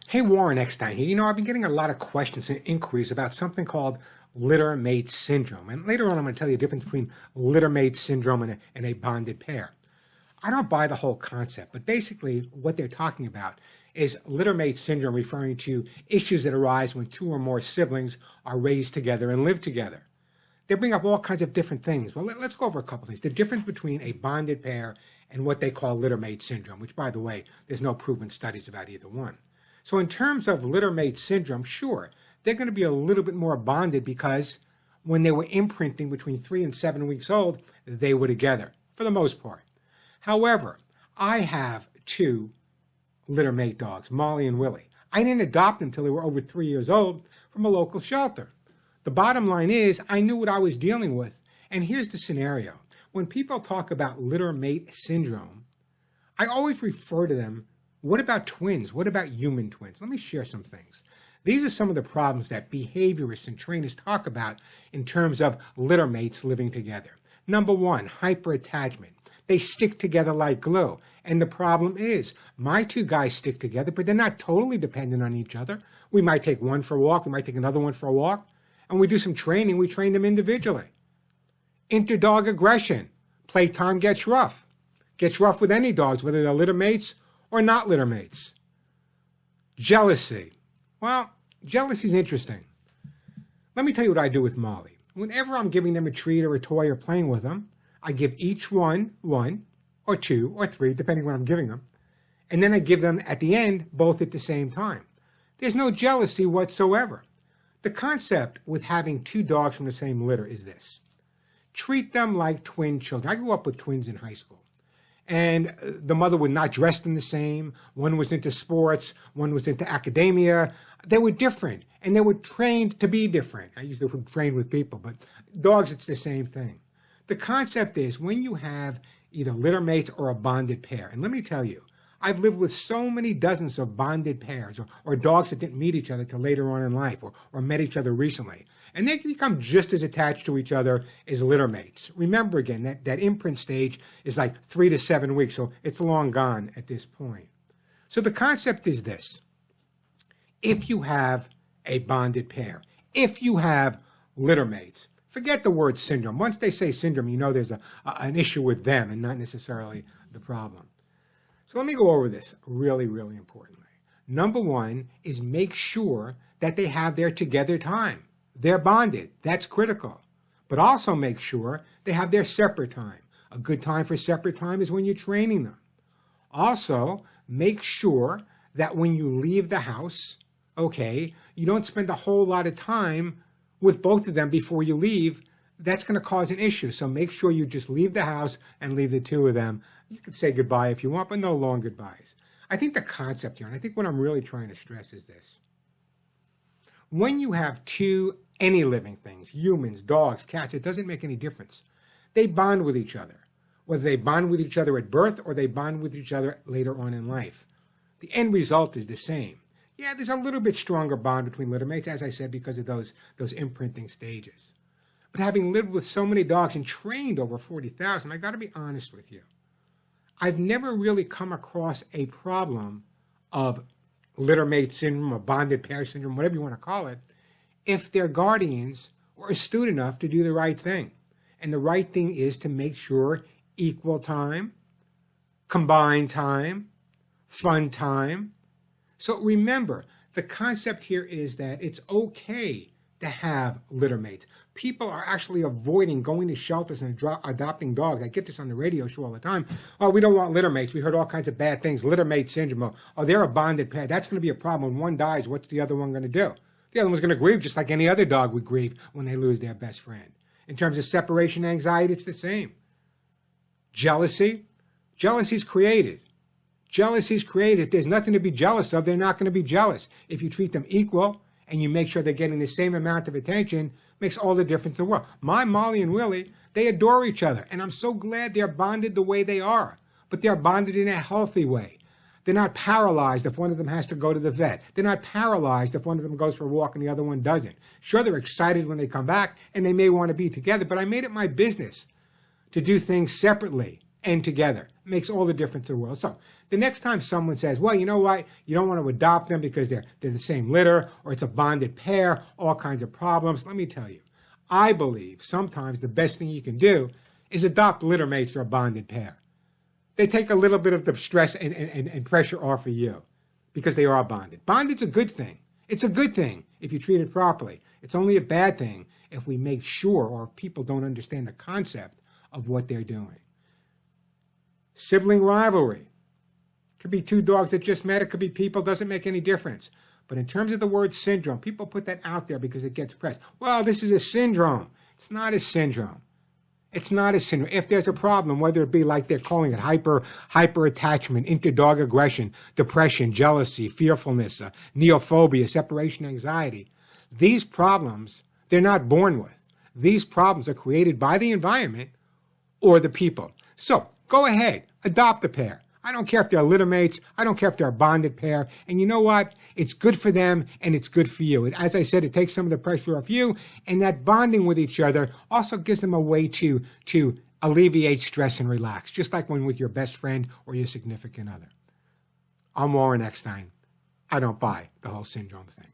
Hey, Warren, Eckstein here. I've been getting a lot of questions and inquiries about something called Littermate syndrome. And later on, I'm going to tell you the difference between Littermate syndrome and a bonded pair. I don't buy the whole concept, but basically what they're talking about is Littermate syndrome, referring to issues that arise when two or more siblings are raised together and live together. They bring up all kinds of different things. Well, let's go over a couple of things. The difference between a bonded pair and what they call Littermate syndrome, which, by the way, there's no proven studies about either one. So in terms of Littermate syndrome, sure, they're going to be a little bit more bonded because when they were imprinting between 3 and 7 weeks old, they were together, for the most part. However, I have two Littermate dogs, Molly and Willie. I didn't adopt them until they were over 3 years old from a local shelter. The bottom line is, I knew what I was dealing with. And here's the scenario. When people talk about Littermate syndrome, I always refer to them, what about twins? What about human twins? Let me share some things. These are some of the problems that behaviorists and trainers talk about in terms of littermates living together. Number one, hyperattachment. They stick together like glue. And the problem is, my two guys stick together, but they're not totally dependent on each other. We might take one for a walk. We might take another one for a walk. And we do some training. We train them individually. Interdog aggression. Playtime gets rough. Gets rough with any dogs, whether they're littermates or not littermates. Jealousy. Well, jealousy is interesting. Let me tell you what I do with Molly. Whenever I'm giving them a treat or a toy or playing with them, I give each one or two or three, depending what I'm giving them. And then I give them at the end, both at the same time. There's no jealousy whatsoever. The concept with having two dogs from the same litter is this. Treat them like twin children. I grew up with twins in high school. And the mother was not dressed in the same. One was into sports. One was into academia. They were different, and they were trained to be different. I use the word trained with people, but dogs, it's the same thing. The concept is when you have either littermates or a bonded pair, and let me tell you, I've lived with so many dozens of bonded pairs or dogs that didn't meet each other till later on in life or met each other recently. And they can become just as attached to each other as littermates. Remember again, that imprint stage is like 3 to 7 weeks, so it's long gone at this point. So the concept is this. If you have a bonded pair, if you have littermates, forget the word syndrome. Once they say syndrome, you know there's an issue with them and not necessarily the problem. So let me go over this really, really importantly. Number one is make sure that they have their together time. They're bonded. That's critical. But also make sure they have their separate time. A good time for separate time is when you're training them. Also, make sure that when you leave the house, okay, you don't spend a whole lot of time with both of them before you leave. That's going to cause an issue. So make sure you just leave the house and leave the two of them. You can say goodbye if you want, but no long goodbyes. I think the concept here, and I think what I'm really trying to stress is this. When you have any living things, humans, dogs, cats, it doesn't make any difference. They bond with each other, whether they bond with each other at birth or they bond with each other later on in life. The end result is the same. Yeah, there's a little bit stronger bond between littermates, as I said, because of those imprinting stages. But having lived with so many dogs and trained over 40,000, I got to be honest with you. I've never really come across a problem of littermate syndrome or bonded pair syndrome, whatever you want to call it, if their guardians were astute enough to do the right thing. And the right thing is to make sure equal time, combined time, fun time. So remember, the concept here is that it's okay to have littermates. People are actually avoiding going to shelters and adopting dogs. I get this on the radio show all the time. Oh, we don't want littermates. We heard all kinds of bad things. Littermate syndrome. Oh, they're a bonded pair. That's going to be a problem. When one dies, what's the other one going to do? The other one's going to grieve just like any other dog would grieve when they lose their best friend. In terms of separation anxiety, it's the same. Jealousy. Jealousy's created. Jealousy's created. If there's nothing to be jealous of, they're not going to be jealous. If you treat them equal, and you make sure they're getting the same amount of attention, makes all the difference in the world. My Molly and Willie, they adore each other, and I'm so glad they're bonded the way they are, but they're bonded in a healthy way. They're not paralyzed if one of them has to go to the vet. They're not paralyzed if one of them goes for a walk and the other one doesn't. Sure, they're excited when they come back, and they may want to be together, but I made it my business to do things separately end together. It makes all the difference in the world. So the next time someone says, well, you know what, you don't want to adopt them because they're the same litter or it's a bonded pair, all kinds of problems. Let me tell you, I believe sometimes the best thing you can do is adopt littermates for a bonded pair. They take a little bit of the stress and pressure off of you because they are bonded. Bonded's a good thing. It's a good thing if you treat it properly. It's only a bad thing if we make sure or if people don't understand the concept of what they're doing. Sibling rivalry. Could be two dogs that just met. It could be people. Doesn't make any difference. But in terms of the word syndrome, people put that out there because it gets pressed. Well, this is a syndrome. It's not a syndrome. It's not a syndrome. If there's a problem, whether it be like they're calling it hyper attachment, inter-dog aggression, depression, jealousy, fearfulness, neophobia, separation anxiety, these problems, they're not born with. These problems are created by the environment or the people. So go ahead, adopt a pair. I don't care if they're littermates. I don't care if they're a bonded pair. And you know what? It's good for them and it's good for you. As I said, it takes some of the pressure off you, and that bonding with each other also gives them a way to alleviate stress and relax, just like when with your best friend or your significant other. I'm Warren Eckstein. I don't buy the whole syndrome thing.